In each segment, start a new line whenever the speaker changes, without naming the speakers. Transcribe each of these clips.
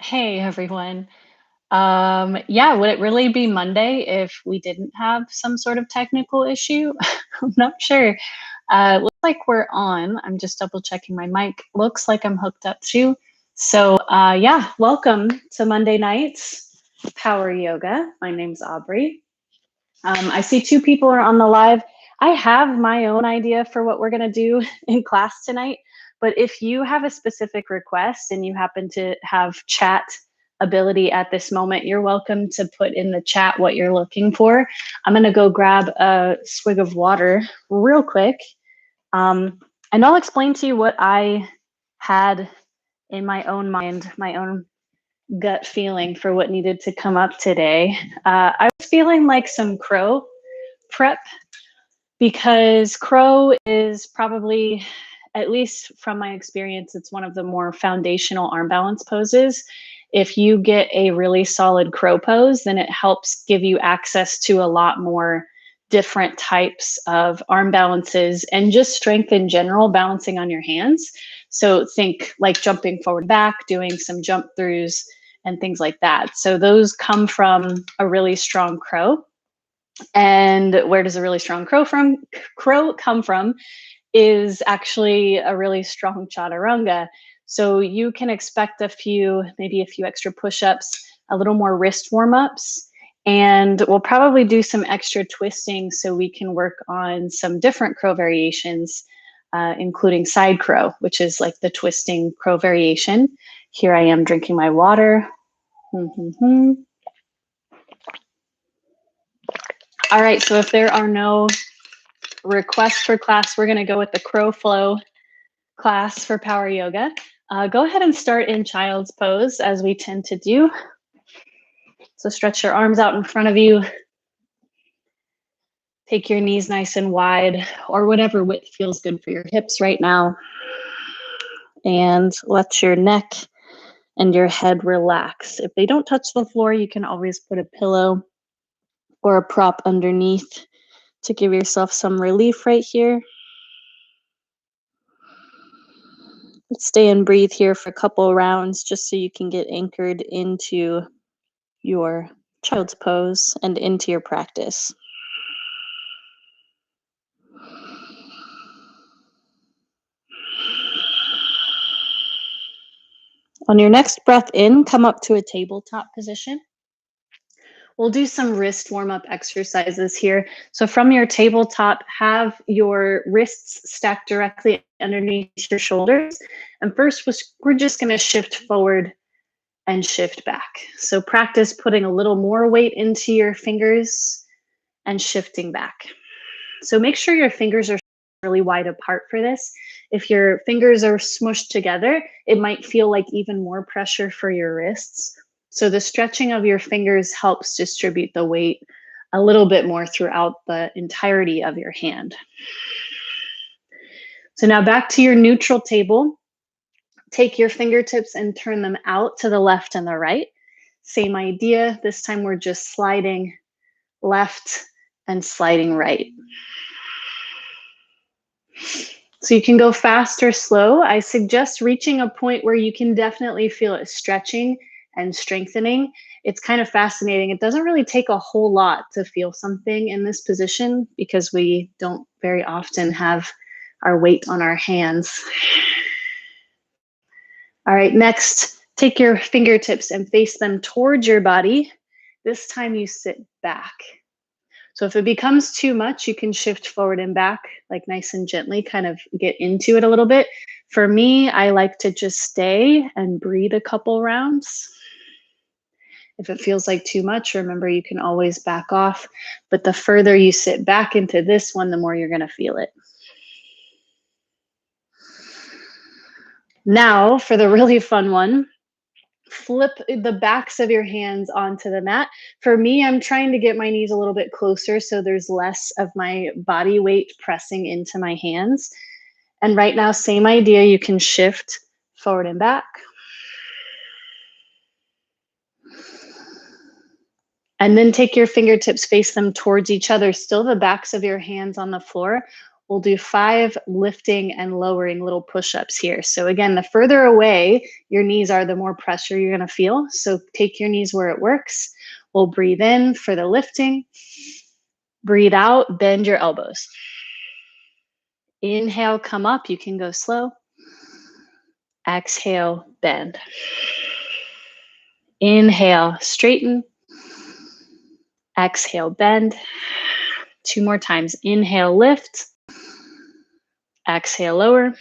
Hey everyone. Yeah, would it really be Monday if we didn't have some sort of technical issue? I'm not sure. Looks like we're on. I'm just double checking my mic. Looks like I'm hooked up too. Yeah, welcome to Monday nights Power Yoga. My name's Aubrey. I see two people are on the live. I have my own idea for what we're going to do in class tonight, but if you have a specific request and you happen to have chat ability at this moment, you're welcome to put in the chat what you're looking for. I'm going to go grab a swig of water real quick, and I'll explain to you what I had in my own mind, my own gut feeling for what needed to come up today. I was feeling like some crow prep because crow is probably, at least from my experience, it's one of the more foundational arm balance poses. If you get a really solid crow pose, then it helps give you access to a lot more different types of arm balances and just strength in general, balancing on your hands. So think like jumping forward back, doing some jump throughs and things like that. So those come from a really strong crow. And where does a really strong crow come from is actually a really strong chaturanga. So you can expect maybe a few extra push-ups, a little more wrist warm-ups, and we'll probably do some extra twisting so we can work on some different crow variations, including side crow, which is like the twisting crow variation. Here I am drinking my water. All right, so if there are no requests for class, we're going to go with the crow flow class for power yoga. Go ahead and start in child's pose, as we tend to do. So stretch your arms out in front of you. Take your knees nice and wide, or whatever width feels good for your hips right now. And let your neck and your head relax. If they don't touch the floor, you can always put a pillow or a prop underneath to give yourself some relief right here. Let's stay and breathe here for a couple rounds just so you can get anchored into your child's pose and into your practice. On your next breath in, come up to a tabletop position. We'll do some wrist warm-up exercises here. So from your tabletop, have your wrists stacked directly underneath your shoulders. And first, we're just going to shift forward and shift back. So practice putting a little more weight into your fingers and shifting back. So make sure your fingers are really wide apart for this. If your fingers are smushed together, it might feel like even more pressure for your wrists. So the stretching of your fingers helps distribute the weight a little bit more throughout the entirety of your hand. So now back to your neutral table. Take your fingertips and turn them out to the left and the right. Same idea. This time we're just sliding left and sliding right. So you can go fast or slow. I suggest reaching a point where you can definitely feel it stretching and strengthening. It's kind of fascinating. It doesn't really take a whole lot to feel something in this position because we don't very often have our weight on our hands. All right, next, take your fingertips and face them towards your body. This time you sit back. So if it becomes too much, you can shift forward and back, like nice and gently, kind of get into it a little bit. For me, I like to just stay and breathe a couple rounds. If it feels like too much, remember you can always back off, but the further you sit back into this one, the more you're gonna feel it. Now for the really fun one, flip the backs of your hands onto the mat. For me, I'm trying to get my knees a little bit closer so there's less of my body weight pressing into my hands. And right now, same idea, you can shift forward and back. And then take your fingertips, face them towards each other, still the backs of your hands on the floor. We'll do 5 lifting and lowering little push-ups here. So again, the further away your knees are, the more pressure you're going to feel. So take your knees where it works. We'll breathe in for the lifting. Breathe out, bend your elbows. Inhale, come up. You can go slow. Exhale, bend. Inhale, straighten. Exhale, bend. 2 more times. Inhale, lift. Exhale, lower.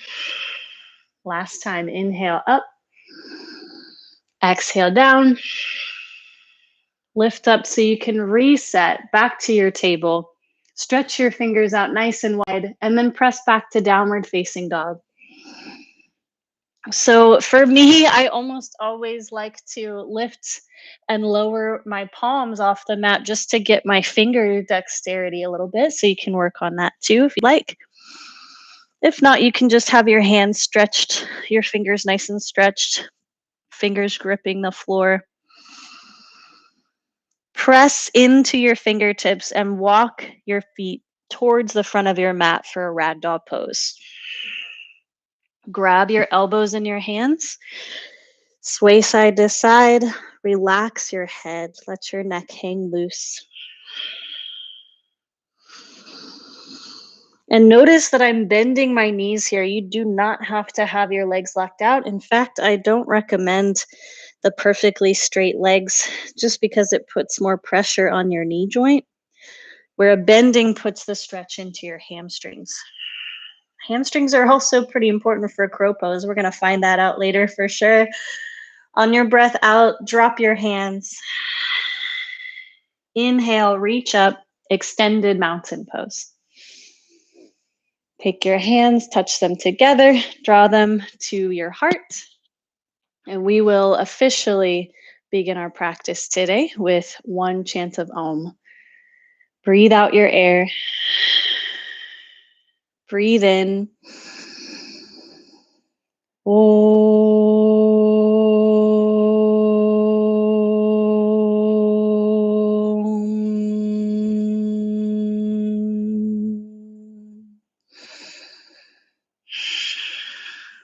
Last time, inhale, up. Exhale, down. Lift up so you can reset back to your table. Stretch your fingers out nice and wide, and then press back to downward facing dog. So for me, I almost always like to lift and lower my palms off the mat just to get my finger dexterity a little bit. So you can work on that too if you like. If not, you can just have your hands stretched, your fingers nice and stretched, fingers gripping the floor. Press into your fingertips and walk your feet towards the front of your mat for a ragdoll pose. Grab your elbows in your hands. Sway side to side. Relax your head. Let your neck hang loose. And notice that I'm bending my knees here. You do not have to have your legs locked out. In fact, I don't recommend the perfectly straight legs just because it puts more pressure on your knee joint, where a bending puts the stretch into your hamstrings. Hamstrings are also pretty important for crow pose. We're going to find that out later for sure. On your breath out, drop your hands. Inhale, reach up, extended mountain pose. Take your hands, touch them together, draw them to your heart, and we will officially begin our practice today with 1 chant of Om. Breathe out your air. Breathe in.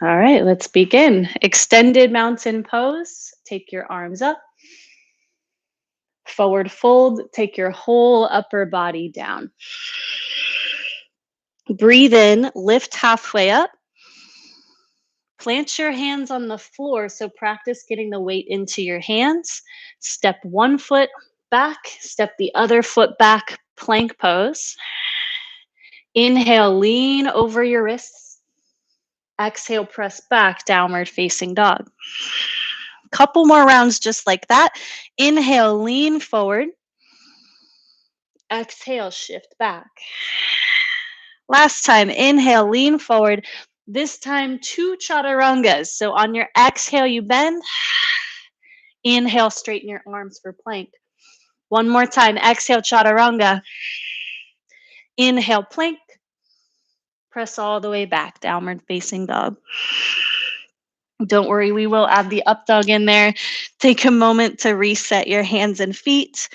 All right, let's begin. Extended mountain pose. Take your arms up. Forward fold. Take your whole upper body down. Breathe in, lift halfway up. Plant your hands on the floor, so practice getting the weight into your hands. Step 1 foot back, step the other foot back, plank pose. Inhale, lean over your wrists. Exhale, press back, downward facing dog. Couple more rounds just like that. Inhale, lean forward. Exhale, shift back. Last time, inhale, lean forward. This time, 2 chaturangas. So on your exhale, you bend. Inhale, straighten your arms for plank. 1 more time, exhale, chaturanga. Inhale, plank. Press all the way back, downward facing dog. Don't worry, we will add the up dog in there. Take a moment to reset your hands and feet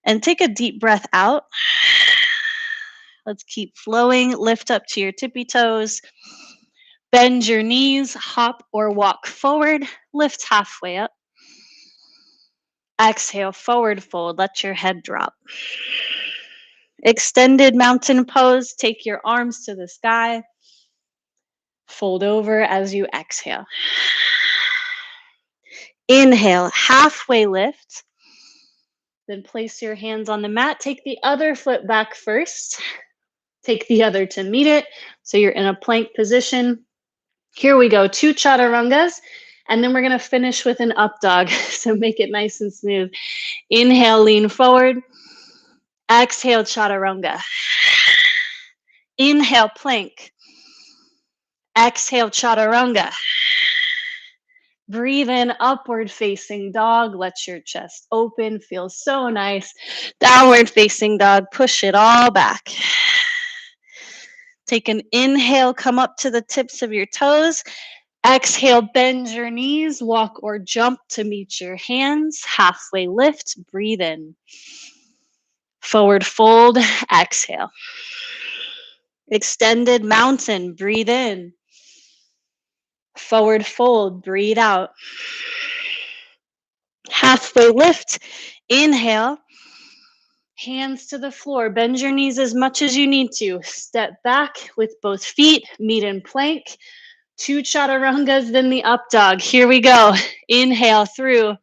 and take a deep breath out. Let's keep flowing. Lift up to your tippy toes. Bend your knees, hop or walk forward. Lift halfway up. Exhale, forward fold. Let your head drop. Extended mountain pose. Take your arms to the sky. Fold over as you exhale. Inhale, halfway lift. Then place your hands on the mat. Take the other foot back first. Take the other to meet it. So you're in a plank position. Here we go, 2 chaturangas. And then we're going to finish with an up dog. So make it nice and smooth. Inhale, lean forward. Exhale, chaturanga. Inhale, plank. Exhale, chaturanga. Breathe in, upward facing dog. Let your chest open. Feels so nice. Downward facing dog. Push it all back. Take an inhale. Come up to the tips of your toes. Exhale, bend your knees. Walk or jump to meet your hands. Halfway lift. Breathe in. Forward fold. Exhale.
Extended mountain, breathe in. Forward fold, breathe out. Halfway lift, inhale. Hands to the floor, bend your knees as much as you need to. Step back with both feet, meet in plank. 2 chaturangas, then the up dog. Here we go. Inhale through.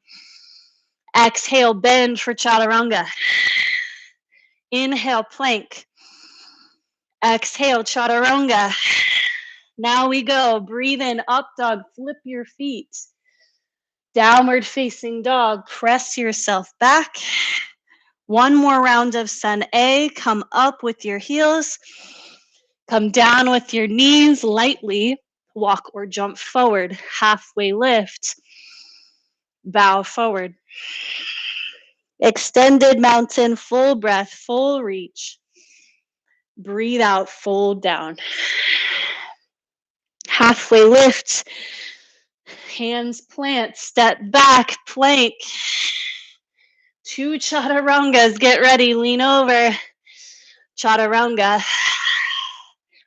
Exhale, bend for chaturanga. Inhale, plank. Exhale, chaturanga. Now we go. Breathe in, up dog. Flip your feet. Downward facing dog. Press yourself back. One more round of sun A. Come up with your heels. Come down with your knees lightly. Walk or jump forward. Halfway lift. Bow forward. Extended mountain, full breath, full reach. Breathe out, fold down. Halfway lift. Hands plant, step back, plank. 2 chaturangas, get ready, lean over. Chaturanga.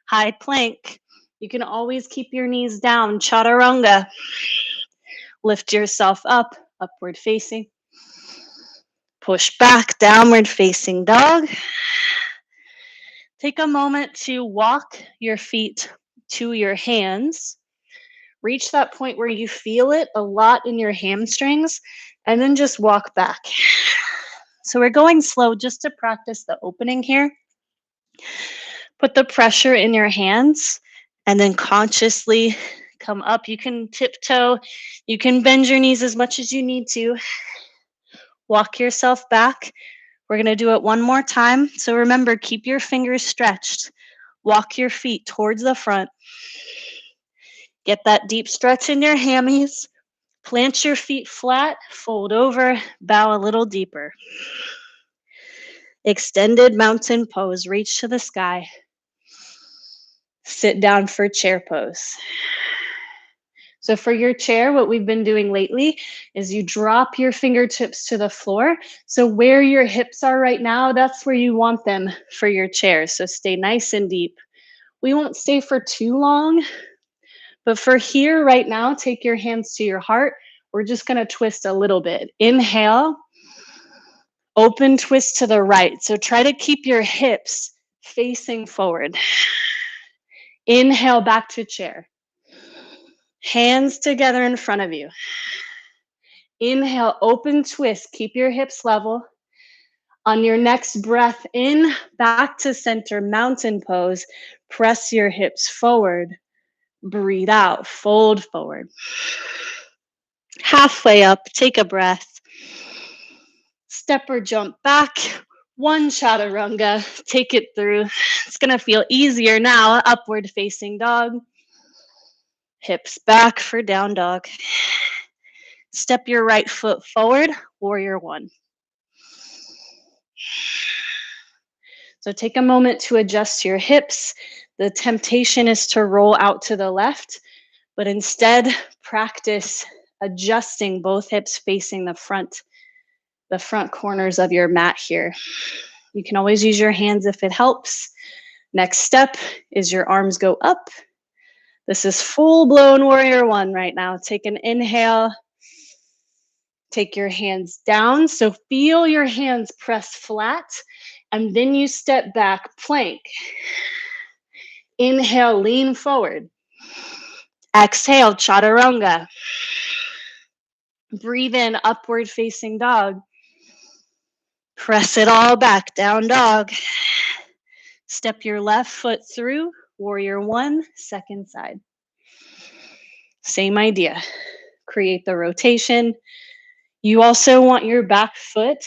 High plank. You can always keep your knees down. Chaturanga. Lift yourself up, upward facing. Push back, downward facing dog. Take a moment to walk your feet to your hands. Reach that point where you feel it a lot in your hamstrings, and then just walk back. So we're going slow just to practice the opening here. Put the pressure in your hands, and then consciously come up. You can tiptoe. You can bend your knees as much as you need to. Walk yourself back. We're going to do it one more time. So remember, keep your fingers stretched. Walk your feet towards the front. Get that deep stretch in your hammies. Plant your feet flat, fold over, bow a little deeper. Extended mountain pose, reach to the sky. Sit down for chair pose. So for your chair, what we've been doing lately is you drop your fingertips to the floor. So where your hips are right now, that's where you want them for your chair. So stay nice and deep. We won't stay for too long, but for here right now, take your hands to your heart. We're just going to twist a little bit. Inhale, open twist to the right. So try to keep your hips facing forward. Inhale, back to chair. Hands together in front of you. Inhale, open twist. Keep your hips level. On your next breath in, back to center, mountain pose. Press your hips forward. Breathe out, fold forward. Halfway up, take a breath. Step or jump back. 1 chaturanga, take it through. It's gonna feel easier now. Upward facing dog. Hips back for down dog. Step your right foot forward, warrior 1. So take a moment to adjust your hips. The temptation is to roll out to the left, but instead practice adjusting both hips facing the front corners of your mat here. You can always use your hands if it helps. Next step is your arms go up. This is full-blown warrior 1 right now. Take an inhale. Take your hands down. So feel your hands press flat, and then you step back, plank. Inhale, lean forward. Exhale, chaturanga. Breathe in, upward facing dog. Press it all back, down dog. Step your left foot through, warrior 1, second side. Same idea. Create the rotation. You also want your back foot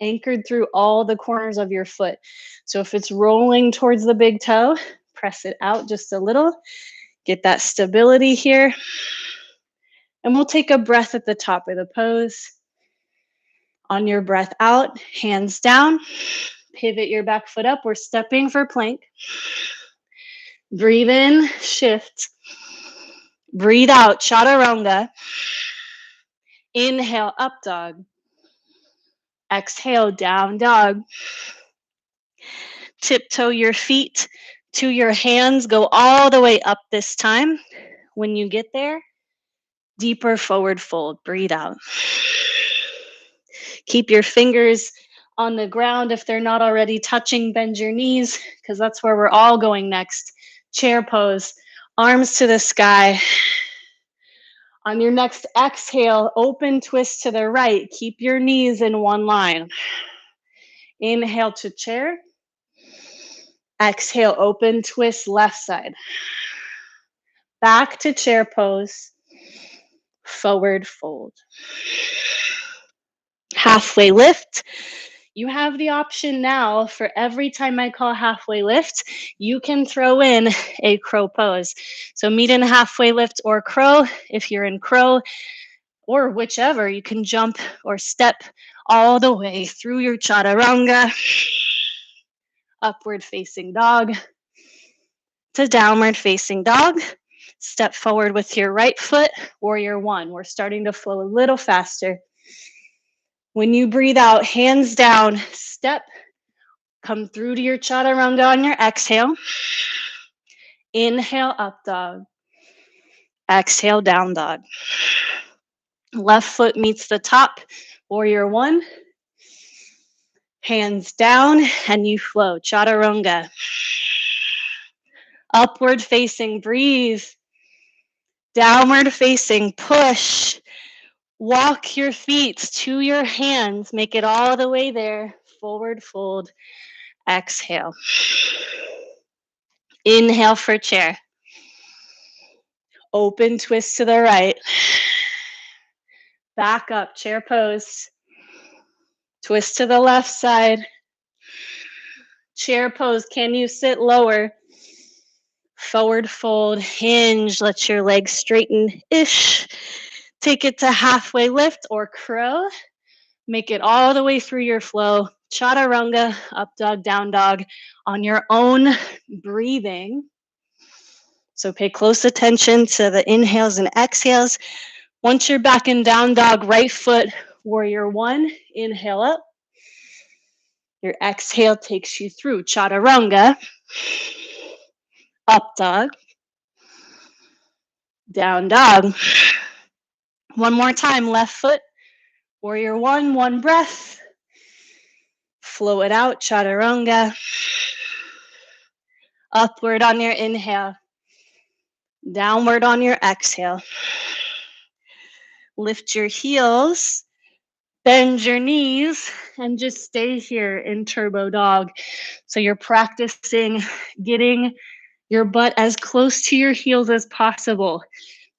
anchored through all the corners of your foot. So if it's rolling towards the big toe, press it out just a little. Get that stability here. And we'll take a breath at the top of the pose. On your breath out, hands down. Pivot your back foot up. We're stepping for plank. Breathe in, shift. Breathe out, chaturanga. Inhale, up dog. Exhale, down dog. Tiptoe your feet to your hands. Go all the way up this time. When you get there, deeper forward fold. Breathe out. Keep your fingers on the ground if they're not already touching. Bend your knees because that's where we're all going next. Chair pose, arms to the sky. On your next exhale, open twist to the right. Keep your knees in one line. Inhale to chair. Exhale, open twist left side. Back to chair pose. Forward fold. Halfway lift. You have the option now for every time I call halfway lift, you can throw in a crow pose. So meet in halfway lift or crow. If you're in crow or whichever, you can jump or step all the way through your chaturanga, upward facing dog, to downward facing dog. Step forward with your right foot, warrior one. We're starting to flow a little faster. When you breathe out, hands down, step, come through to your chaturanga on your exhale. Inhale, up dog. Exhale, down dog. Left foot meets the top, warrior one. Hands down, and you flow, chaturanga. Upward facing, breathe. Downward facing, push. Walk your feet to your hands. Make it all the way there. Forward fold. Exhale. Inhale for chair. Open twist to the right. Back up, chair pose. Twist to the left side. Chair pose. Can you sit lower? Forward fold, hinge. Let your legs straighten-ish. Take it to halfway lift or crow. Make it all the way through your flow. Chaturanga, up dog, down dog on your own breathing. So pay close attention to the inhales and exhales. Once you're back in down dog, right foot, warrior one, inhale up. Your exhale takes you through chaturanga, up dog, down dog. One more time, left foot, warrior one breath. Flow it out, chaturanga. Upward on your inhale, downward on your exhale. Lift your heels, bend your knees, and just stay here in turbo dog. So you're practicing getting your butt as close to your heels as possible.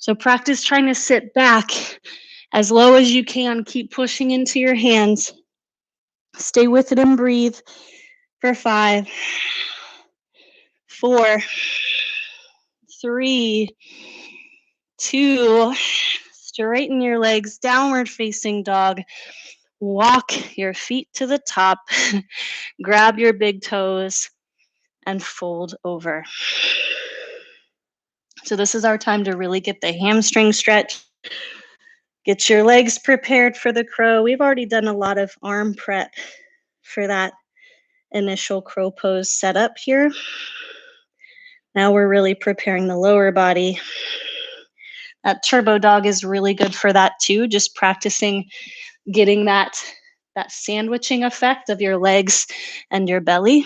So practice trying to sit back as low as you can. Keep pushing into your hands. Stay with it and breathe for 5, 4, 3, 2. Straighten your legs, downward facing dog. Walk your feet to the top. Grab your big toes and fold over. So this is our time to really get the hamstring stretch. Get your legs prepared for the crow. We've already done a lot of arm prep for that initial crow pose setup here. Now we're really preparing the lower body. That turbo dog is really good for that too, just practicing getting that sandwiching effect of your legs and your belly.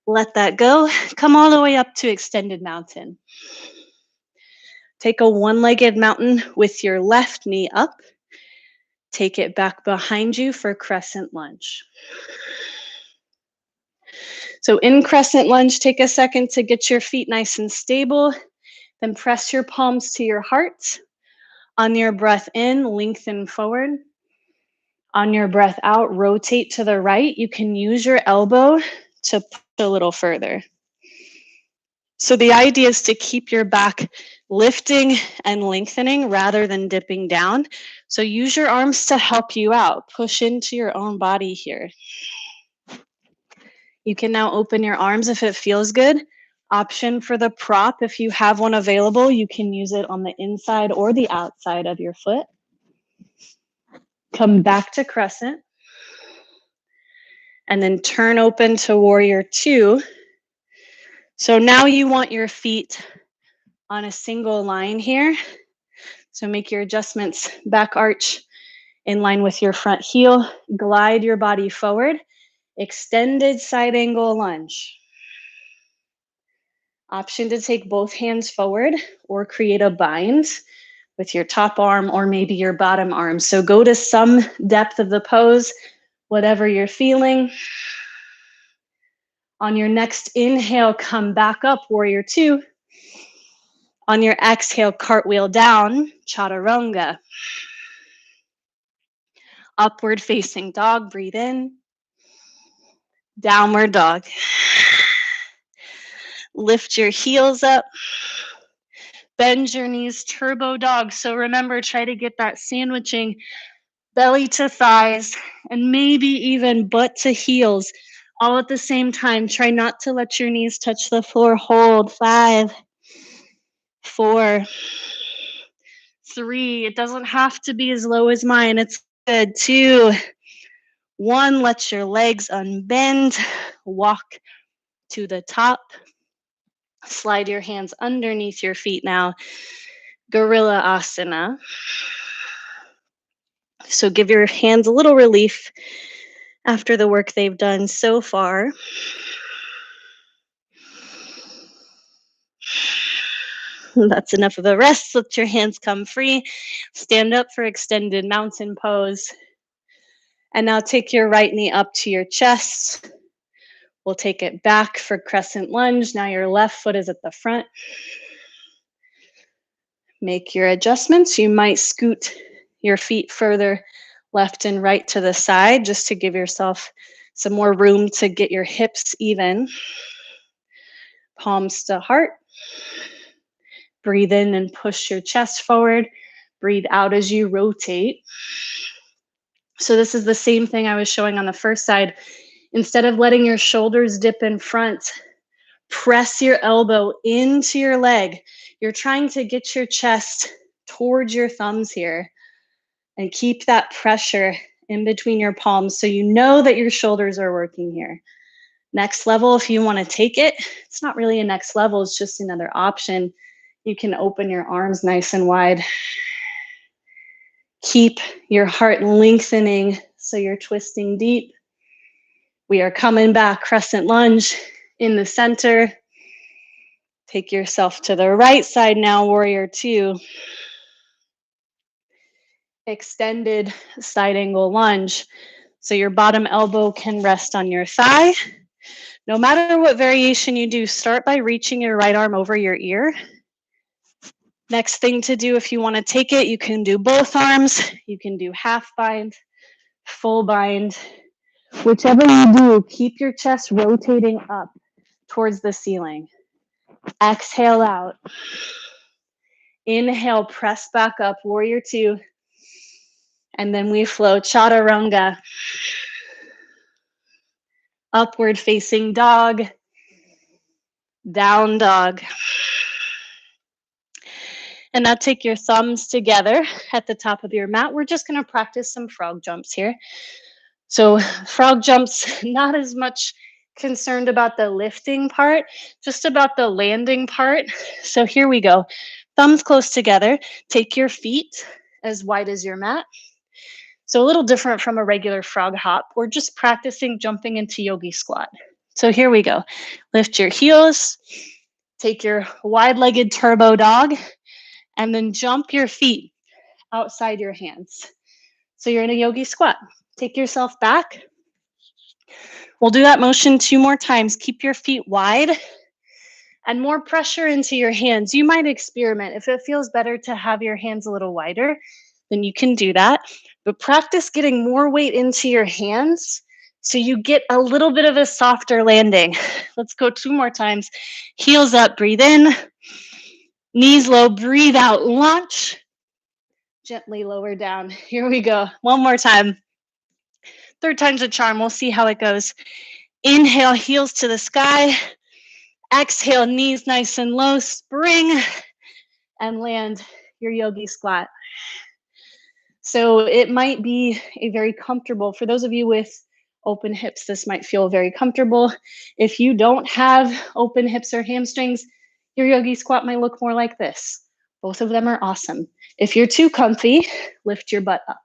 Let that go. Come all the way up to extended mountain. Take a one-legged mountain with your left knee up. Take it back behind you for crescent lunge. So in crescent lunge, take a second to get your feet nice and stable. Then press your palms to your heart. On your breath in, lengthen forward. On your breath out, rotate to the right. You can use your elbow to push a little further. So the idea is to keep your back lifting and lengthening rather than dipping down. So use your arms to help you out. Push into your own body here. You can now open your arms if it feels good. Option for the prop, if you have one available, you can use it on the inside or the outside of your foot. Come back to crescent. And then turn open to warrior two. So now you want your feet on a single line here. So make your adjustments, back arch in line with your front heel, glide your body forward, extended side angle lunge. Option to take both hands forward or create a bind with your top arm or maybe your bottom arm. So go to some depth of the pose, whatever you're feeling. On your next inhale, come back up, warrior two. On your exhale, cartwheel down, chaturanga. Upward facing dog, breathe in. Downward dog. Lift your heels up. Bend your knees, turbo dog. So remember, try to get that sandwiching belly to thighs and maybe even butt to heels all at the same time. Try not to let your knees touch the floor. Hold. 5, 4, 3. It doesn't have to be as low as mine. It's good. 2, 1. Let your legs unbend. Walk to the top. Slide your hands underneath your feet now. Gorilla Asana. So give your hands a little relief after the work they've done so far. That's enough of a rest. Let your hands come free. Stand up for extended mountain pose. And now take your right knee up to your chest. We'll take it back for crescent lunge. Now your left foot is at the front. Make your adjustments. You might scoot your feet further left and right to the side just to give yourself some more room to get your hips even. Palms to heart. Breathe in and push your chest forward. Breathe out as you rotate. So this is the same thing I was showing on the first side. Instead of letting your shoulders dip in front, press your elbow into your leg. You're trying to get your chest towards your thumbs here and keep that pressure in between your palms so you know that your shoulders are working here. Next level, if you want to take it, it's not really a next level, it's just another option. You can open your arms nice and wide. Keep your heart lengthening so you're twisting deep. We are coming back, crescent lunge in the center. Take yourself to the right side now, warrior two. Extended side angle lunge. So your bottom elbow can rest on your thigh. No matter what variation you do, start by reaching your right arm over your ear. Next thing to do, if you want to take it, you can do both arms. You can do half bind, full bind. Whichever you do, keep your chest rotating up towards the ceiling. Exhale out. Inhale, press back up, warrior two. And then we flow chaturanga. Upward facing dog. Down dog. And now take your thumbs together at the top of your mat. We're just going to practice some frog jumps here. So frog jumps, not as much concerned about the lifting part, just about the landing part. So here we go. Thumbs close together. Take your feet as wide as your mat. So a little different from a regular frog hop. We're just practicing jumping into yogi squat. So here we go. Lift your heels. Take your wide-legged turbo dog. And then jump your feet outside your hands. So you're in a yogi squat. Take yourself back. We'll do that motion 2 more times. Keep your feet wide and more pressure into your hands. You might experiment. If it feels better to have your hands a little wider, then you can do that. But practice getting more weight into your hands so you get a little bit of a softer landing. Let's go 2 more times. Heels up, breathe in. Knees low, breathe out, launch. Gently lower down. Here we go. 1 more time. 3rd time's a charm. We'll see how it goes. Inhale, heels to the sky. Exhale, knees nice and low. Spring and land your yogi squat. So it might be a very comfortable, for those of you with open hips, this might feel very comfortable. If you don't have open hips or hamstrings, your yogi squat might look more like this. Both of them are awesome. If you're too comfy, lift your butt up.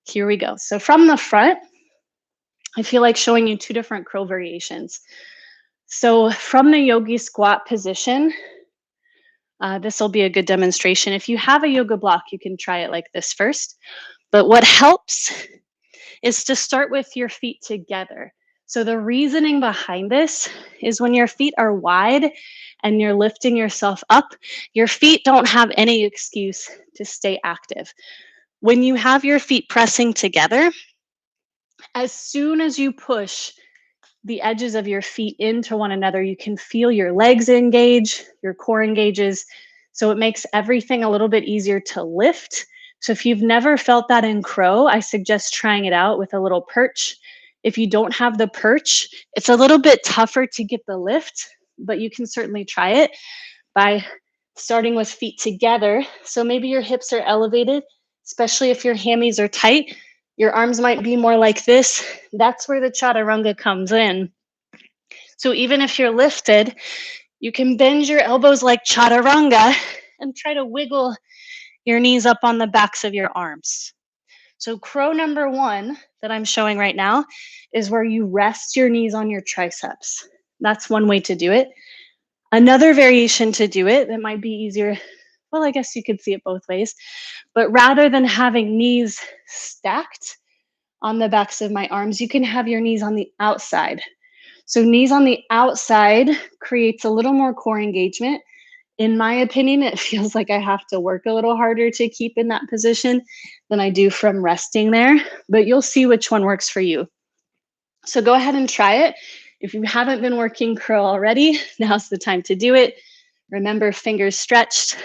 Here we go. So from the front, I feel like showing you two different crow variations. So from the yogi squat position, this will be a good demonstration. If you have a yoga block, you can try it like this first. But what helps is to start with your feet together. So the reasoning behind this is when your feet are wide and you're lifting yourself up, your feet don't have any excuse to stay active. When you have your feet pressing together, as soon as you push the edges of your feet into one another, you can feel your legs engage, your core engages. So it makes everything a little bit easier to lift. So if you've never felt that in crow, I suggest trying it out with a little perch. If you don't have the perch, it's a little bit tougher to get the lift, but you can certainly try it by starting with feet together. So maybe your hips are elevated, especially if your hammies are tight. Your arms might be more like this. That's where the chaturanga comes in. So even if you're lifted, you can bend your elbows like chaturanga and try to wiggle your knees up on the backs of your arms. So crow number one that I'm showing right now is where you rest your knees on your triceps. That's one way to do it. Another variation to do it that might be easier, well, I guess you could see it both ways, but rather than having knees stacked on the backs of my arms, you can have your knees on the outside. So knees on the outside creates a little more core engagement. In my opinion, it feels like I have to work a little harder to keep in that position than I do from resting there, but you'll see which one works for you. So go ahead and try it. If you haven't been working crow already, now's the time to do it. Remember, fingers stretched.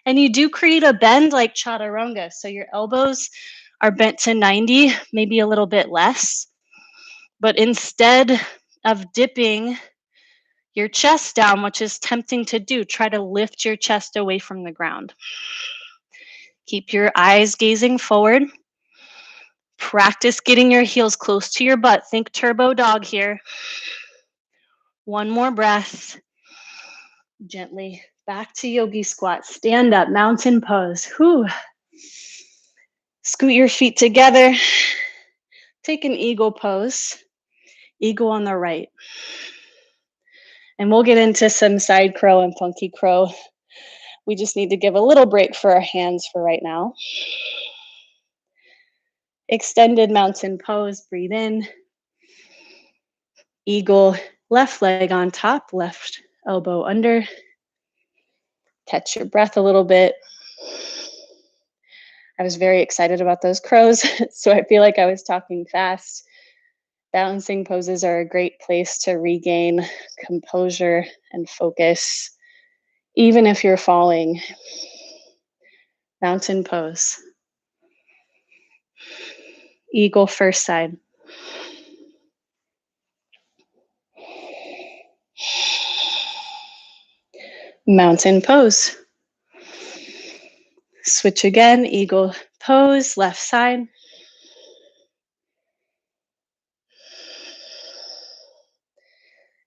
And you do create a bend like chaturanga. So your elbows are bent to 90, maybe a little bit less. But instead of dipping your chest down, which is tempting to do, try to lift your chest away from the ground. Keep your eyes gazing forward. Practice getting your heels close to your butt. Think turbo dog here. One more breath. Gently back to yogi squat. Stand up, mountain pose. Whew. Scoot your feet together. Take an eagle pose. Eagle on the right. And we'll get into some side crow and funky crow. We just need to give a little break for our hands for right now. Extended mountain pose. Breathe in. Eagle, left leg on top, left elbow under. Catch your breath a little bit. I was very excited about those crows, so I feel like I was talking fast. Balancing poses are a great place to regain composure and focus, even if you're falling. Mountain pose. Eagle first side. Mountain pose. Switch again, eagle pose, left side.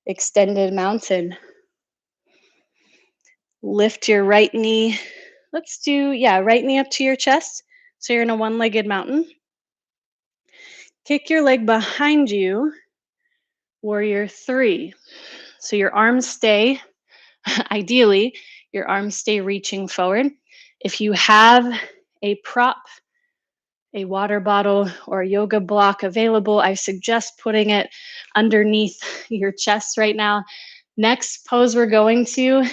Extended mountain. Lift your right knee. Let's do, right knee up to your chest. So you're in a one-legged mountain. Kick your leg behind you, warrior three. So your arms stay, ideally, your arms stay reaching forward. If you have a prop, a water bottle, or a yoga block available, I suggest putting it underneath your chest right now. Next pose we're going to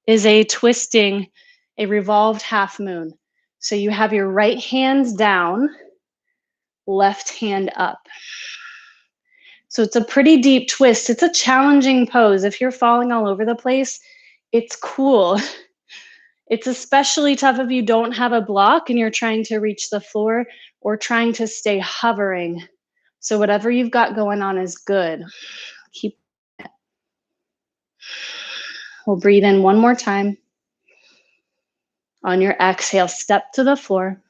is a twisting, a revolved half moon. So you have your right hand down, left hand up. So it's a pretty deep twist. It's a challenging pose. If you're falling all over the place, it's cool. It's especially tough if you don't have a block and you're trying to reach the floor or trying to stay hovering. So whatever you've got going on is good. Keep it. We'll breathe in one more time. On your exhale, step to the floor.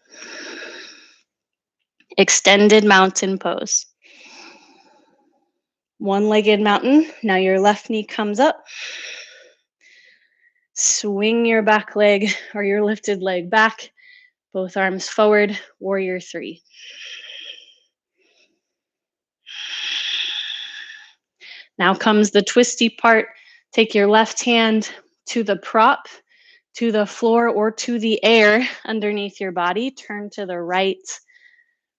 Extended mountain pose. One-legged mountain. Now your left knee comes up. Swing your back leg or your lifted leg back. Both arms forward. Warrior three. Now comes the twisty part. Take your left hand to the prop, to the floor, or to the air underneath your body. Turn to the right.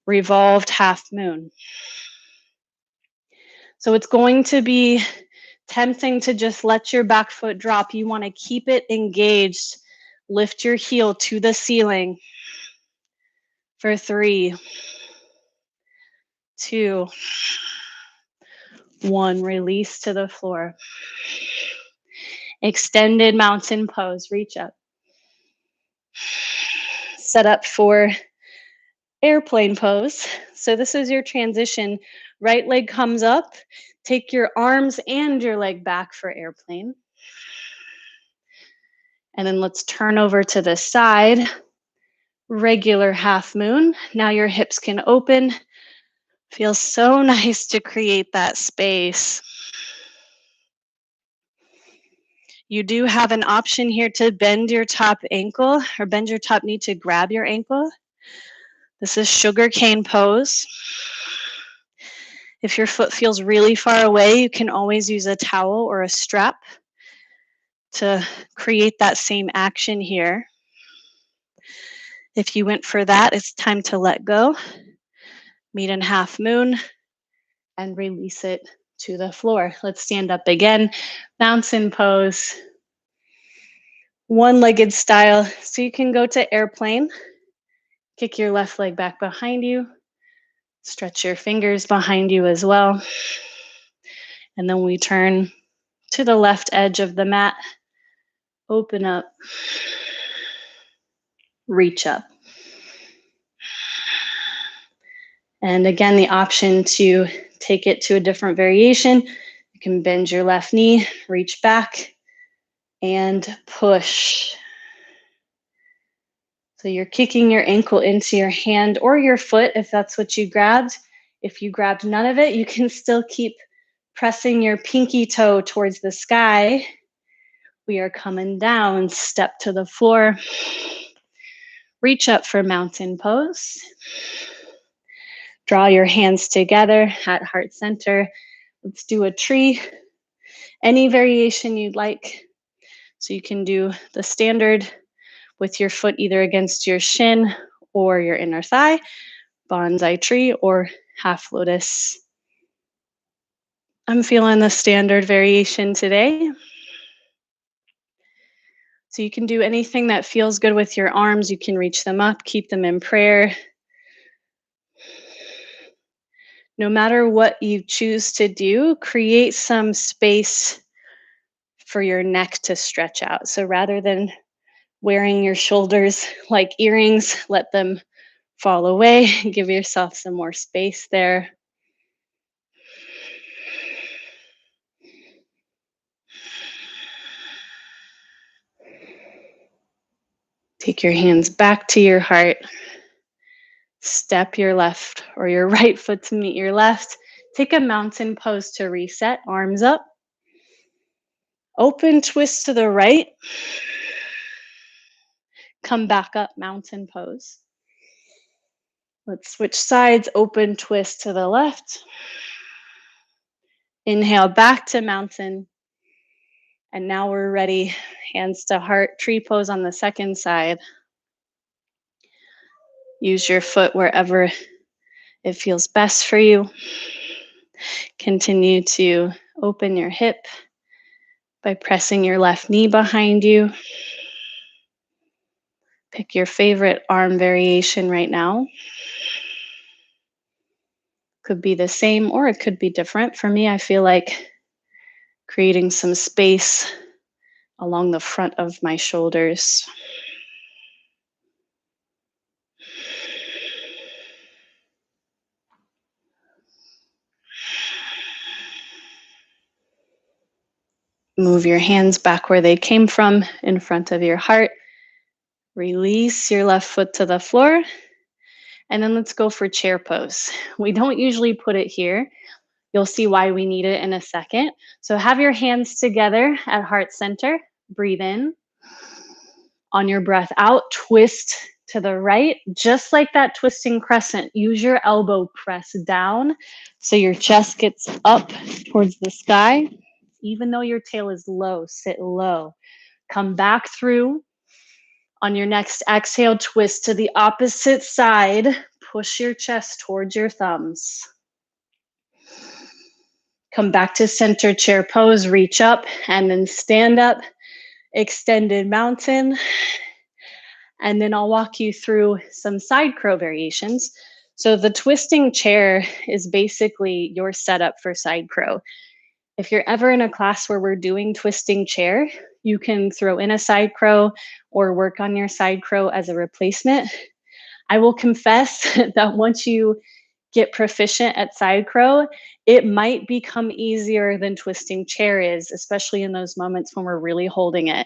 Revolved half moon. So it's going to be tempting to just let your back foot drop. You want to keep it engaged. Lift your heel to the ceiling for 3, 2, 1. Release to the floor. Extended mountain pose. Reach up. Set up for airplane pose. So this is your transition. Right leg comes up. Take your arms and your leg back for airplane. And then let's turn over to the side. Regular half moon. Now your hips can open. Feels so nice to create that space. You do have an option here to bend your top ankle or bend your top knee to grab your ankle. This is sugarcane pose. If your foot feels really far away, you can always use a towel or a strap to create that same action here. If you went for that, it's time to let go. Meet in half moon and release it to the floor. Let's stand up again. Mountain pose. One-legged style. So you can go to airplane. Kick your left leg back behind you. Stretch your fingers behind you as well. And then we turn to the left edge of the mat. Open up. Reach up. And again, the option to take it to a different variation. You can bend your left knee, reach back, and push. So you're kicking your ankle into your hand or your foot if that's what you grabbed. If you grabbed none of it, you can still keep pressing your pinky toe towards the sky. We are coming down, step to the floor. Reach up for mountain pose. Draw your hands together at heart center. Let's do a tree. Any variation you'd like. So you can do the standard with your foot either against your shin or your inner thigh, bonsai tree, or half lotus. I'm feeling the standard variation today. So you can do anything that feels good with your arms. You can reach them up, keep them in prayer. No matter what you choose to do, create some space for your neck to stretch out. So rather than wearing your shoulders like earrings, let them fall away. Give yourself some more space there. Take your hands back to your heart. Step your left or your right foot to meet your left. Take a mountain pose to reset. Arms up. Open twist to the right. Come back up, mountain pose. Let's switch sides. Open twist to the left. Inhale back to mountain. And now we're ready. Hands to heart, tree pose on the second side. Use your foot wherever it feels best for you. Continue to open your hip by pressing your left knee behind you. Pick your favorite arm variation right now. Could be the same or it could be different. For me, I feel like creating some space along the front of my shoulders. Move your hands back where they came from, in front of your heart. Release your left foot to the floor. And then let's go for chair pose. We don't usually put it here. You'll see why we need it in a second. So have your hands together at heart center. Breathe in. On your breath out, twist to the right, just like that twisting crescent. Use your elbow press down so your chest gets up towards the sky. Even though your tail is low, sit low. Come back through. On your next exhale, twist to the opposite side. Push your chest towards your thumbs. Come back to center chair pose, reach up, and then stand up, extended mountain. And then I'll walk you through some side crow variations. So the twisting chair is basically your setup for side crow. If you're ever in a class where we're doing twisting chair, you can throw in a side crow or work on your side crow as a replacement. I will confess that once you get proficient at side crow, it might become easier than twisting chair is, especially in those moments when we're really holding it.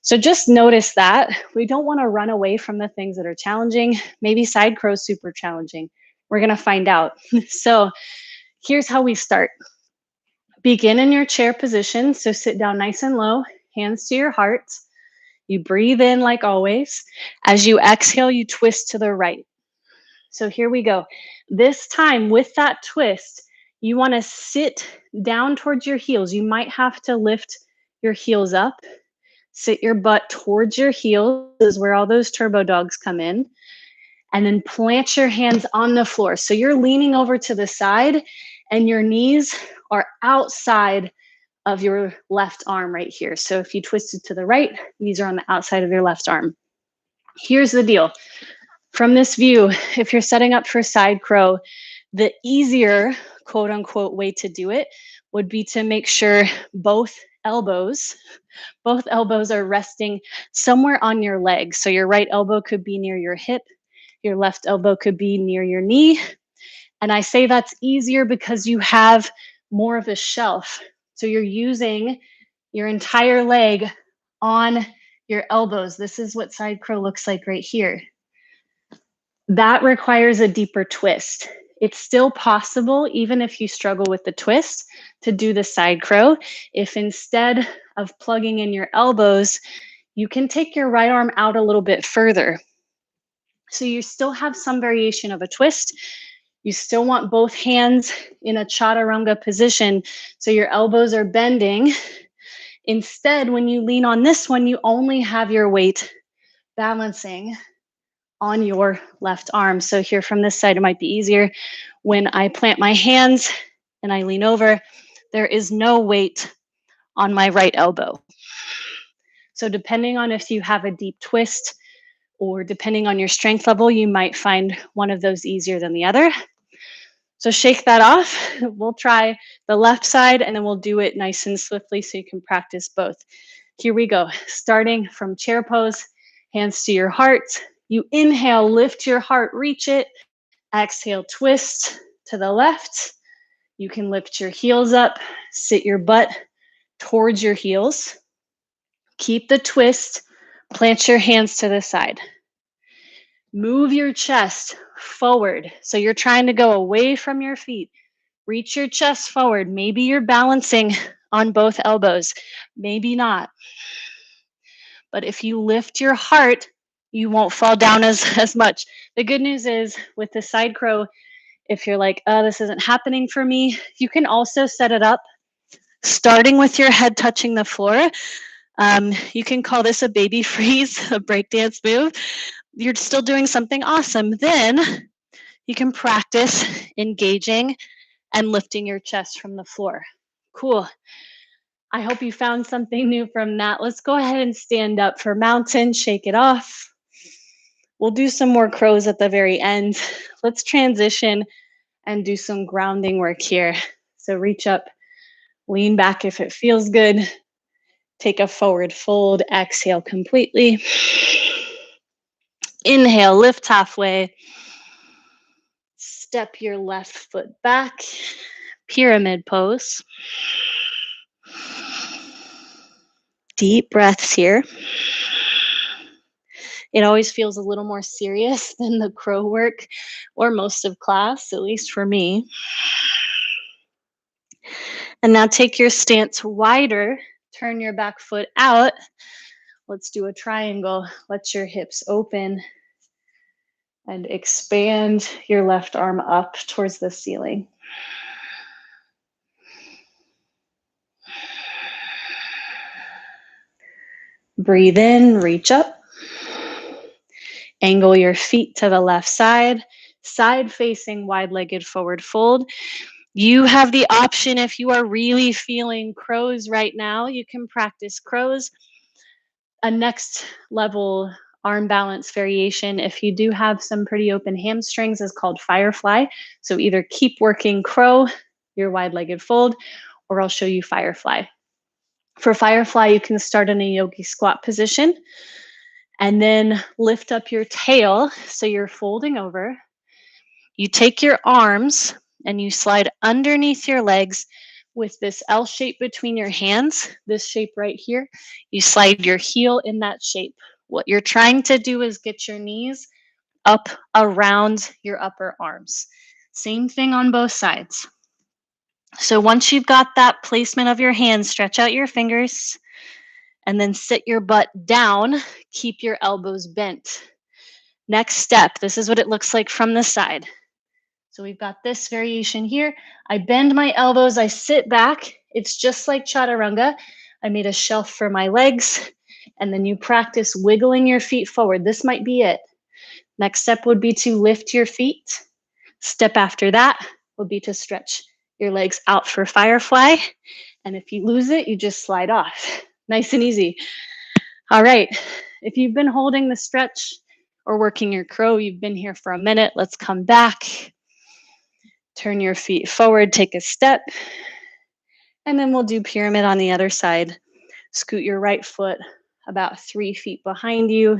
So just notice that. We don't want to run away from the things that are challenging. Maybe side crow is super challenging. We're going to find out. So here's how we start. Begin in your chair position. So sit down nice and low, hands to your heart. You breathe in like always. As you exhale, you twist to the right. So here we go. This time with that twist, you want to sit down towards your heels. You might have to lift your heels up. Sit your butt towards your heels. This is where all those turbo dogs come in. And then plant your hands on the floor. So you're leaning over to the side and your knees are outside of your left arm right here. So if you twisted to the right, these are on the outside of your left arm. Here's the deal. From this view, if you're setting up for side crow, the easier, quote unquote, way to do it would be to make sure both elbows are resting somewhere on your legs. So your right elbow could be near your hip, your left elbow could be near your knee. And I say that's easier because you have more of a shelf. So you're using your entire leg on your elbows. This is what side crow looks like right here. That requires a deeper twist. It's still possible, even if you struggle with the twist, to do the side crow. If instead of plugging in your elbows, you can take your right arm out a little bit further. So you still have some variation of a twist. You still want both hands in a chaturanga position, so your elbows are bending. Instead, when you lean on this one, you only have your weight balancing on your left arm. So here from this side, it might be easier. When I plant my hands and I lean over, there is no weight on my right elbow. So depending on if you have a deep twist or depending on your strength level, you might find one of those easier than the other. So shake that off. We'll try the left side and then we'll do it nice and swiftly so you can practice both. Here we go. Starting from chair pose, hands to your heart. You inhale, lift your heart, reach it. Exhale, twist to the left. You can lift your heels up, sit your butt towards your heels. Keep the twist, plant your hands to the side. Move your chest forward. So you're trying to go away from your feet. Reach your chest forward. Maybe you're balancing on both elbows, maybe not. But if you lift your heart, you won't fall down as much. The good news is with the side crow, if you're like, oh, this isn't happening for me, you can also set it up starting with your head touching the floor. You can call this a baby freeze, a breakdance move. You're still doing something awesome. Then you can practice engaging and lifting your chest from the floor. Cool. I hope you found something new from that. Let's go ahead and stand up for mountain, shake it off. We'll do some more crows at the very end. Let's transition and do some grounding work here. So reach up, lean back if it feels good. Take a forward fold, exhale completely. Inhale, lift halfway. Step your left foot back, pyramid pose. Deep breaths here. It always feels a little more serious than the crow work or most of class, at least for me. And now take your stance wider, turn your back foot out. Let's do a triangle. Let your hips open and expand your left arm up towards the ceiling. Breathe in, reach up. Angle your feet to the left side, side facing wide-legged forward fold. You have the option, if you are really feeling crows right now, you can practice crows. A next level arm balance variation, if you do have some pretty open hamstrings, is called firefly. So either keep working crow, your wide-legged fold, or I'll show you firefly. For firefly, you can start in a yogi squat position and then lift up your tail so you're folding over. You take your arms and you slide underneath your legs with this L shape between your hands, this shape right here. You slide your heel in that shape. What you're trying to do is get your knees up around your upper arms. Same thing on both sides. So once you've got that placement of your hands, stretch out your fingers and then sit your butt down. Keep your elbows bent. Next step, this is what it looks like from the side. So we've got this variation here. I bend my elbows, I sit back. It's just like chaturanga. I made a shelf for my legs, and then you practice wiggling your feet forward. This might be it. Next step would be to lift your feet. Step after that would be to stretch your legs out for firefly. And if you lose it, you just slide off. Nice and easy. All right. If you've been holding the stretch or working your crow, you've been here for a minute. Let's come back. Turn your feet forward, take a step, and then we'll do pyramid on the other side. Scoot your right foot about 3 feet behind you.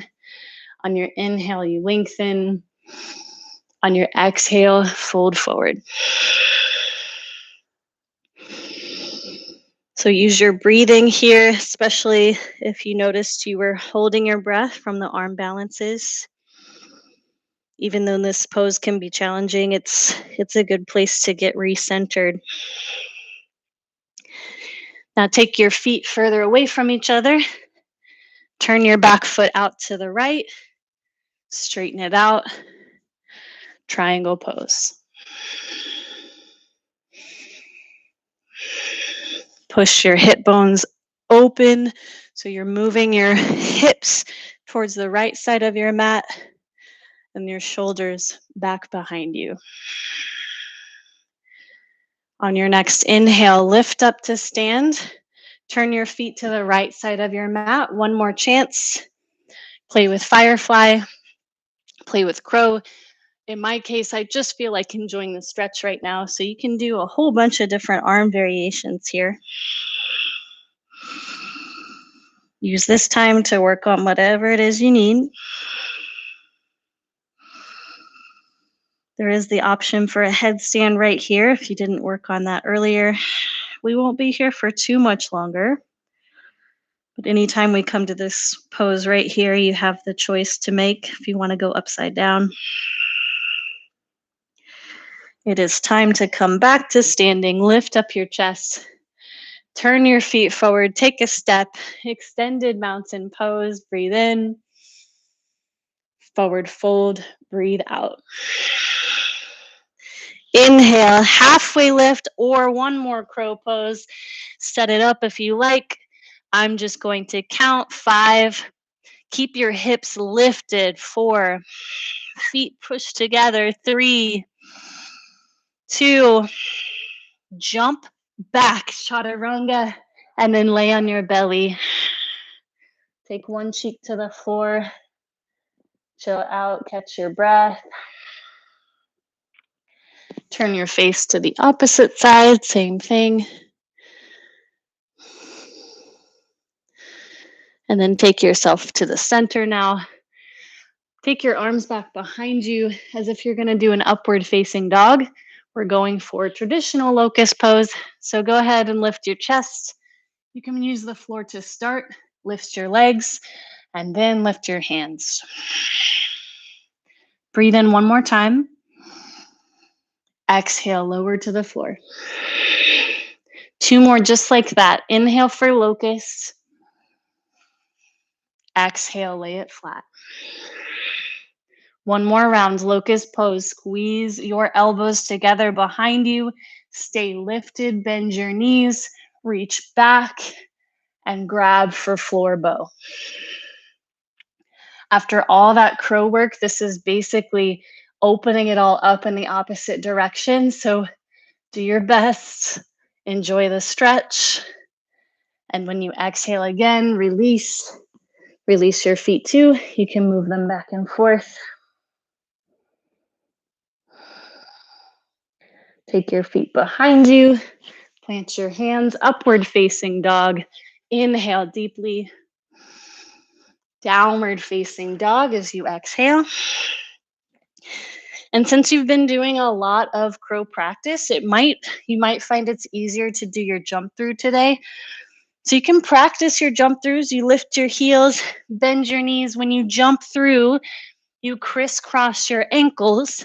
On your inhale, you lengthen. On your exhale, fold forward. So use your breathing here, especially if you noticed you were holding your breath from the arm balances. Even though this pose can be challenging, it's a good place to get recentered. Now take your feet further away from each other. Turn your back foot out to the right. Straighten it out. Triangle pose. Push your hip bones open so you're moving your hips towards the right side of your mat and your shoulders back behind you. On your next inhale, lift up to stand. Turn your feet to the right side of your mat. One more chance. Play with firefly. Play with crow. In my case, I just feel like enjoying the stretch right now. So you can do a whole bunch of different arm variations here. Use this time to work on whatever it is you need. There is the option for a headstand right here if you didn't work on that earlier. We won't be here for too much longer. But anytime we come to this pose right here, you have the choice to make if you want to go upside down. It is time to come back to standing. Lift up your chest. Turn your feet forward. Take a step. Extended mountain pose. Breathe in. Forward fold. Breathe out. Inhale, halfway lift or one more crow pose. Set it up if you like. I'm just going to count 5. Keep your hips lifted. 4. Feet pushed together. 3, 2. Jump back, chaturanga, and then lay on your belly. Take one cheek to the floor. Chill out, catch your breath. Turn your face to the opposite side, same thing. And then take yourself to the center now. Take your arms back behind you as if you're going to do an upward facing dog. We're going for traditional locust pose. So go ahead and lift your chest. You can use the floor to start. Lift your legs and then lift your hands. Breathe in one more time. Exhale, lower to the floor. 2 more just like that. Inhale for locust. Exhale, lay it flat. One more round, locust pose. Squeeze your elbows together behind you. Stay lifted, bend your knees, reach back, and grab for floor bow. After all that crow work, this is basically opening it all up in the opposite direction. So do your best, enjoy the stretch. And when you exhale again, release. Release your feet too. You can move them back and forth. Take your feet behind you. Plant your hands, upward facing dog. Inhale deeply. Downward facing dog as you exhale. And since you've been doing a lot of crow practice, you might find it's easier to do your jump through today. So you can practice your jump throughs. You lift your heels, bend your knees. When you jump through, you crisscross your ankles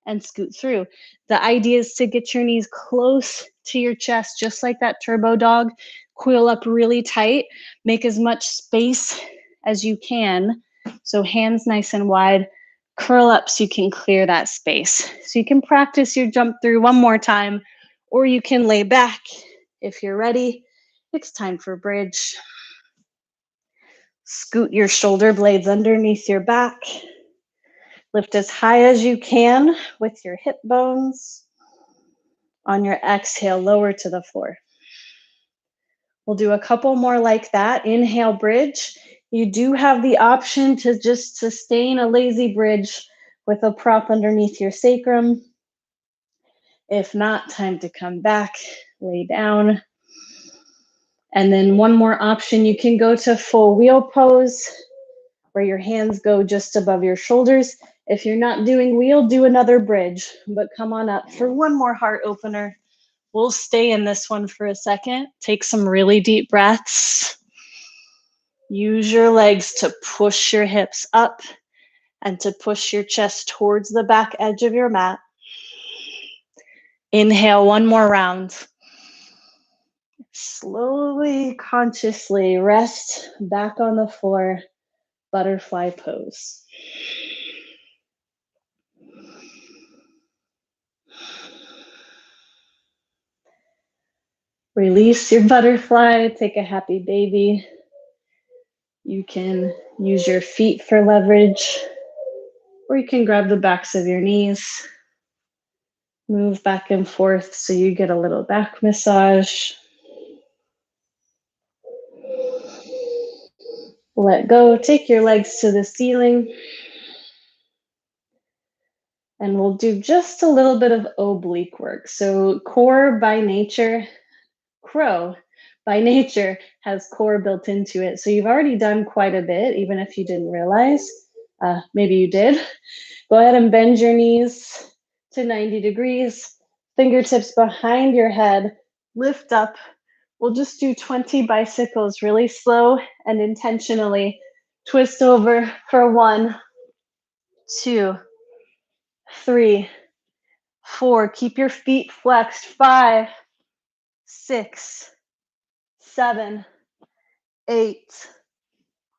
and scoot through. The idea is to get your knees close to your chest, just like that turbo dog. Coil up really tight. Make as much space as you can. So hands nice and wide. Curl up so you can clear that space. So you can practice your jump through one more time, or you can lay back if you're ready. It's time for bridge. Scoot your shoulder blades underneath your back. Lift as high as you can with your hip bones. On your exhale, lower to the floor. We'll do a couple more like that. Inhale, bridge. You do have the option to just sustain a lazy bridge with a prop underneath your sacrum. If not, time to come back, lay down. And then one more option, you can go to full wheel pose, where your hands go just above your shoulders. If you're not doing wheel, do another bridge, but come on up for one more heart opener. We'll stay in this one for a second. Take some really deep breaths. Use your legs to push your hips up and to push your chest towards the back edge of your mat. Inhale, one more round. Slowly, consciously rest back on the floor, butterfly pose. Release your butterfly, take a happy baby. You can use your feet for leverage, or you can grab the backs of your knees. Move back and forth so you get a little back massage. Let go, take your legs to the ceiling. And we'll do just a little bit of oblique work. So core by nature, crow by nature has core built into it. So you've already done quite a bit, even if you didn't realize. Maybe you did. Go ahead and bend your knees to 90 degrees. Fingertips behind your head. Lift up. We'll just do 20 bicycles really slow and intentionally. Twist over for 1, 2, 3, 4. Keep your feet flexed. 5, 6, 7, 8,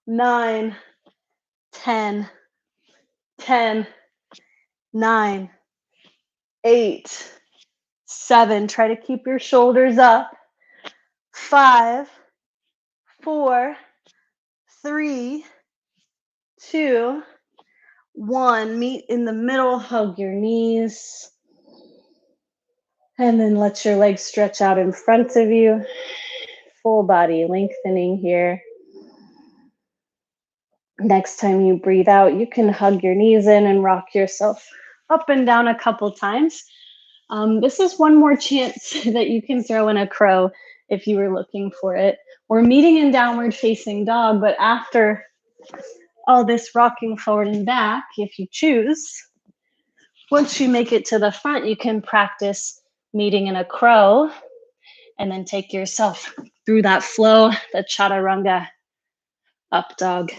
9, 10, 10, 9, 8, 7. Try to keep your shoulders up. 5, 4, 3, 2, 1. Meet in the middle, hug your knees. And then let your legs stretch out in front of you. Full body lengthening here. Next time you breathe out, you can hug your knees in and rock yourself up and down a couple times. This is one more chance that you can throw in a crow if you were looking for it. We're meeting in downward facing dog, but after all this rocking forward and back, if you choose, once you make it to the front, you can practice meeting in a crow and then take yourself through that flow, the chaturanga, up dog,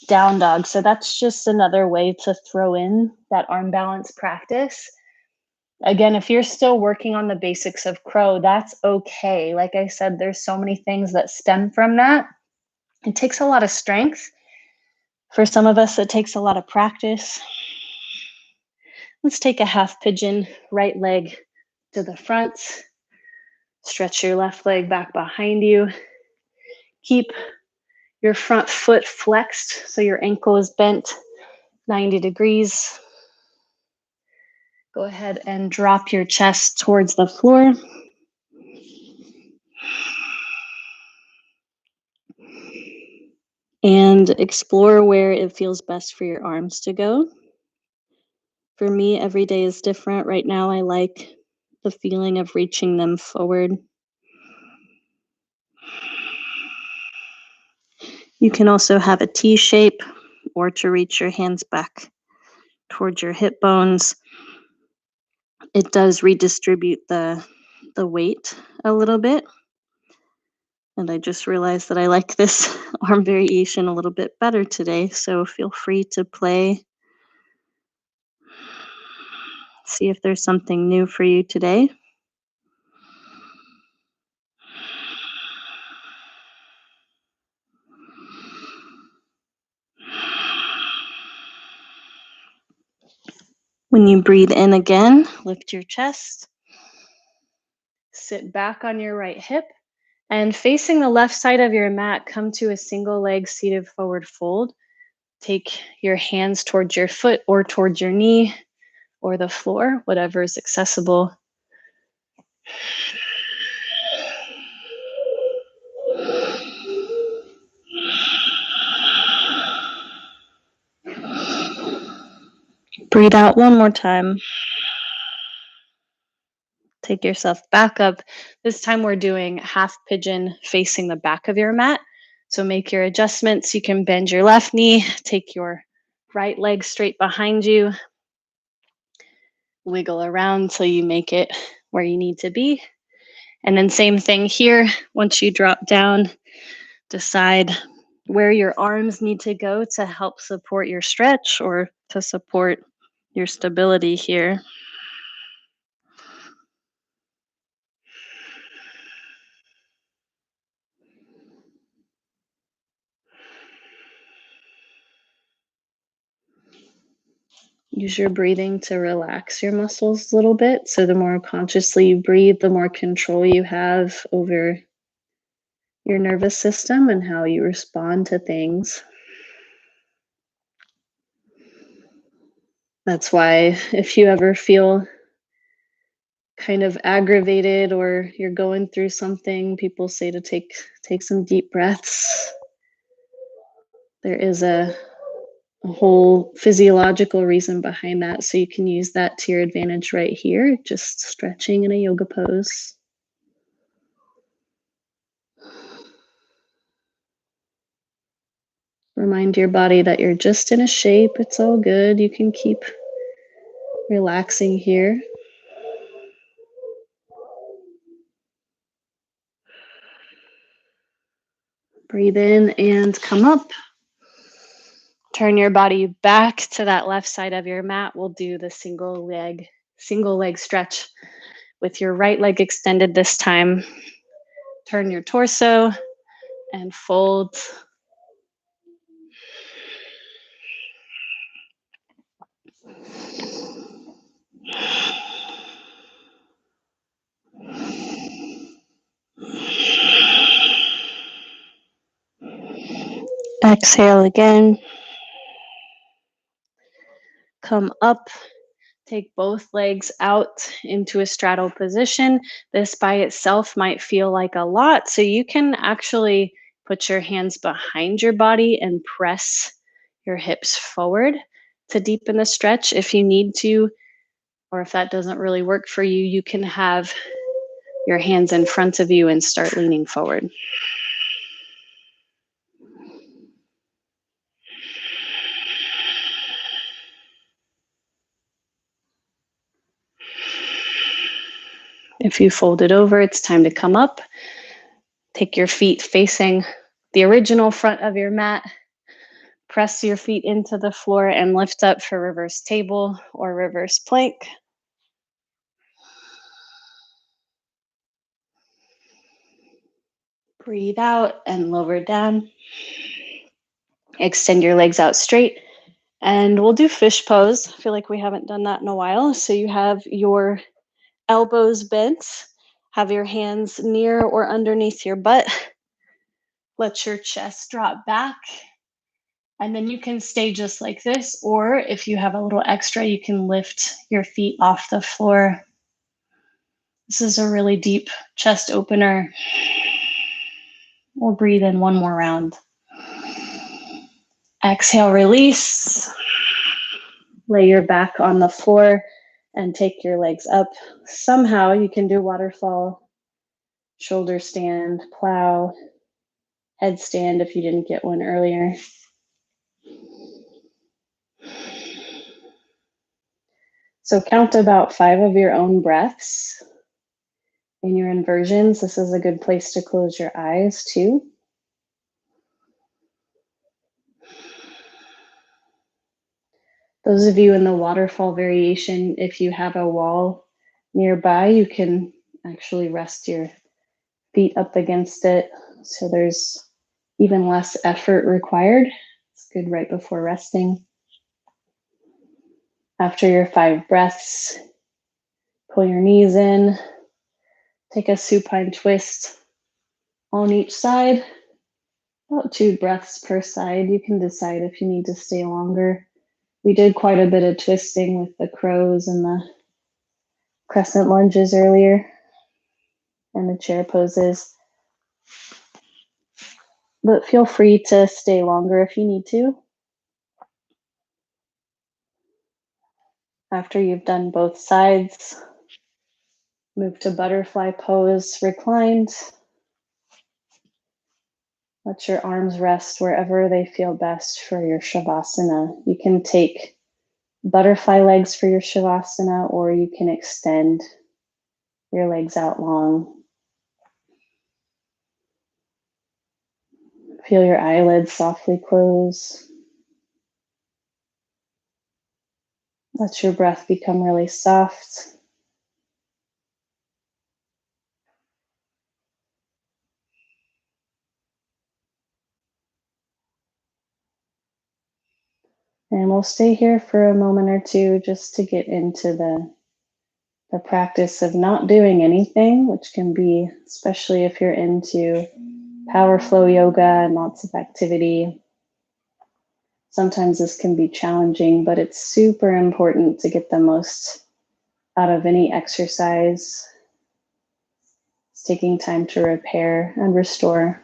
down dog. So that's just another way to throw in that arm balance practice. Again, if you're still working on the basics of crow, that's okay. Like I said, there's so many things that stem from that. It takes a lot of strength. For some of us, it takes a lot of practice. Let's take a half pigeon, right leg to the front. Stretch your left leg back behind you. Keep your front foot flexed so your ankle is bent 90 degrees. Go ahead and drop your chest towards the floor. And explore where it feels best for your arms to go. For me, every day is different. Right now, I like the feeling of reaching them forward. You can also have a T shape or to reach your hands back towards your hip bones. It does redistribute the weight a little bit. And I just realized that I like this arm variation a little bit better today. So feel free to play. See if there's something new for you today. When you breathe in again, lift your chest. Sit back on your right hip. And facing the left side of your mat, come to a single leg seated forward fold. Take your hands towards your foot or towards your knee or the floor, whatever is accessible. Breathe out one more time. Take yourself back up. This time we're doing half pigeon facing the back of your mat. So make your adjustments. You can bend your left knee, take your right leg straight behind you, wiggle around till you make it where you need to be. And then same thing here. Once you drop down, decide where your arms need to go to help support your stretch or to support your stability here. Use your breathing to relax your muscles a little bit. So the more consciously you breathe, the more control you have over your nervous system and how you respond to things. That's why if you ever feel kind of aggravated or you're going through something, people say to take some deep breaths. There is a whole physiological reason behind that. So you can use that to your advantage right here, just stretching in a yoga pose. Remind your body that you're just in a shape. It's all good. You can keep relaxing here. Breathe in and come up. Turn your body back to that left side of your mat. We'll do the single leg stretch with your right leg extended this time. Turn your torso and fold. Exhale again. Come up. Take both legs out into a straddle position. This by itself might feel like a lot, so you can actually put your hands behind your body and press your hips forward to deepen the stretch if you need to, or if that doesn't really work for you, you can have your hands in front of you and start leaning forward. If you fold it over, it's time to come up. Take your feet facing the original front of your mat. Press your feet into the floor and lift up for reverse table or reverse plank. Breathe out and lower down. Extend your legs out straight. And we'll do fish pose. I feel like we haven't done that in a while. So you have your elbows bent, have your hands near or underneath your butt. Let your chest drop back. And then you can stay just like this, or if you have a little extra, you can lift your feet off the floor. This is a really deep chest opener. We'll breathe in one more round. Exhale, release. Lay your back on the floor and take your legs up. Somehow you can do waterfall, shoulder stand, plow, headstand if you didn't get one earlier. So count about 5 of your own breaths. In your inversions, this is a good place to close your eyes too. Those of you in the waterfall variation, if you have a wall nearby, you can actually rest your feet up against it, so there's even less effort required. It's good right before resting. After your 5 breaths, pull your knees in, take a supine twist on each side, about 2 breaths per side. You can decide if you need to stay longer. We did quite a bit of twisting with the crows and the crescent lunges earlier and the chair poses. But feel free to stay longer if you need to. After you've done both sides, move to butterfly pose, reclined. Let your arms rest wherever they feel best for your Shavasana. You can take butterfly legs for your Shavasana, or you can extend your legs out long. Feel your eyelids softly close. Let your breath become really soft. And we'll stay here for a moment or two just to get into the practice of not doing anything, which can be, especially if you're into power flow yoga and lots of activity. Sometimes this can be challenging, but it's super important to get the most out of any exercise. It's taking time to repair and restore.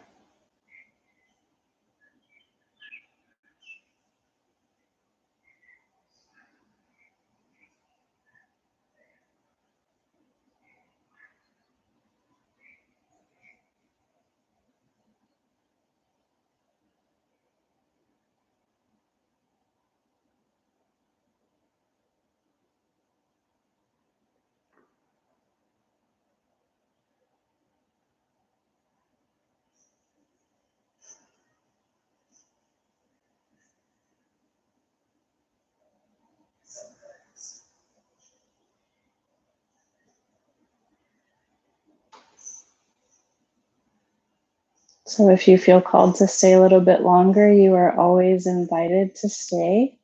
So if you feel called to stay a little bit longer, you are always invited to stay.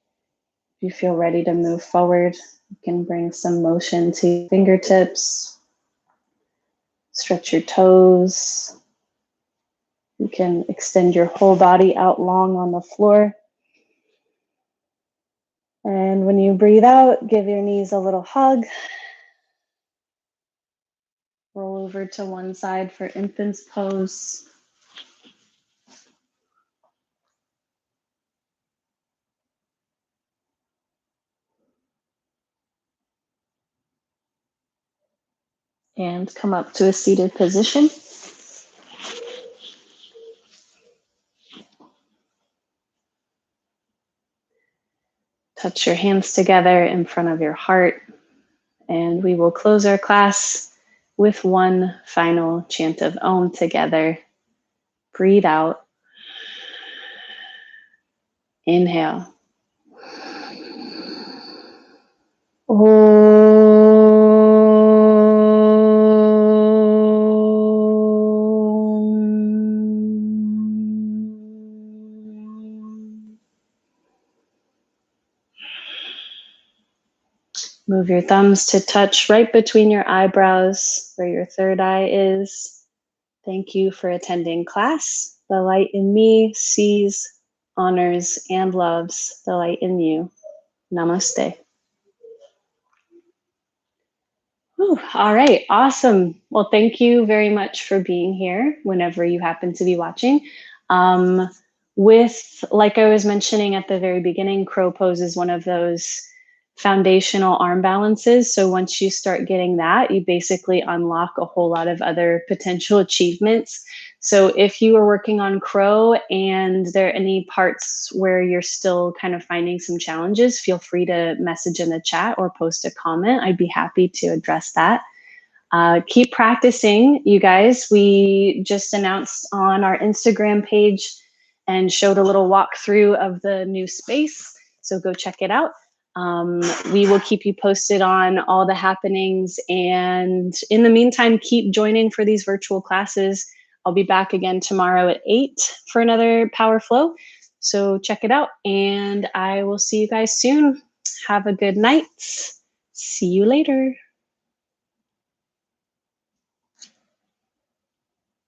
If you feel ready to move forward, you can bring some motion to your fingertips. Stretch your toes. You can extend your whole body out long on the floor. And when you breathe out, give your knees a little hug. Roll over to one side for infant's pose. And come up to a seated position. Touch your hands together in front of your heart. And we will close our class with one final chant of Om together. Breathe out. Inhale. Om. Move your thumbs to touch right between your eyebrows where your third eye is. Thank you for attending class. The light in me sees, honors, and loves the light in you. Namaste. Whew, all right, awesome. Well, thank you very much for being here whenever you happen to be watching. Like I was mentioning at the very beginning, crow pose is one of those foundational arm balances. So once you start getting that, you basically unlock a whole lot of other potential achievements. So if you are working on crow and there are any parts where you're still kind of finding some challenges, feel free to message in the chat or post a comment. I'd be happy to address that. Keep practicing, you guys. We just announced on our Instagram page and showed a little walkthrough of the new space. So go check it out. We will keep you posted on all the happenings. And in the meantime, keep joining for these virtual classes. I'll be back again tomorrow at 8 for another Power Flow. So check it out. And I will see you guys soon. Have a good night. See you later.